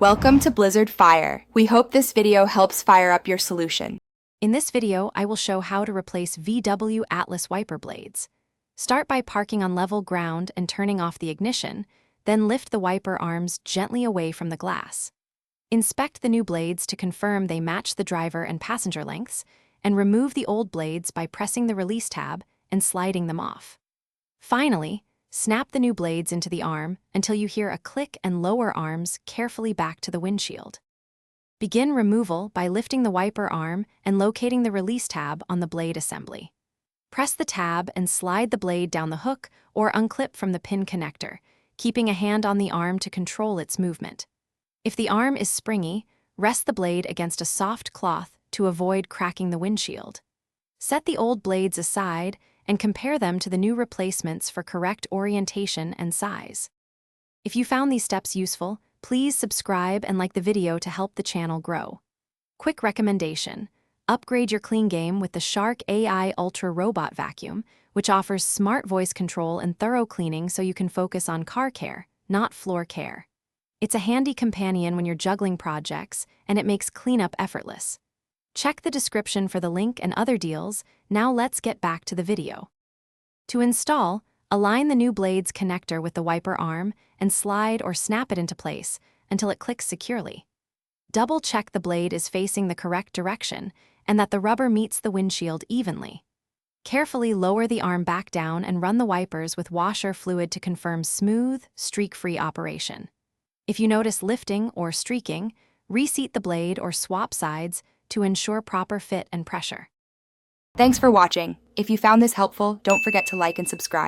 Welcome to Blizzard Fire. We hope this video helps fire up your solution. In this video, I will show how to replace VW Atlas wiper blades. Start by parking on level ground and turning off the ignition, then lift the wiper arms gently away from the glass. Inspect the new blades to confirm they match the driver and passenger lengths, and remove the old blades by pressing the release tab and sliding them off. Finally, snap the new blades into the arm until you hear a click and lower arms carefully back to the windshield. Begin removal by lifting the wiper arm and locating the release tab on the blade assembly. Press the tab and slide the blade down the hook or unclip from the pin connector, keeping a hand on the arm to control its movement. If the arm is springy, rest the blade against a soft cloth to avoid cracking the windshield. Set the old blades aside and compare them to the new replacements for correct orientation and size. If you found these steps useful, please subscribe and like the video to help the channel grow. Quick recommendation: upgrade your clean game with the Shark AI Ultra Robot Vacuum, which offers smart voice control and thorough cleaning so you can focus on car care, not floor care. It's a handy companion when you're juggling projects, and it makes cleanup effortless. Check the description for the link and other deals. Now let's get back to the video. To install, align the new blade's connector with the wiper arm and slide or snap it into place until it clicks securely. Double-check the blade is facing the correct direction and that the rubber meets the windshield evenly. Carefully lower the arm back down and run the wipers with washer fluid to confirm smooth, streak-free operation. If you notice lifting or streaking, reseat the blade or swap sides to ensure proper fit and pressure. Thanks for watching. If you found this helpful, don't forget to like and subscribe.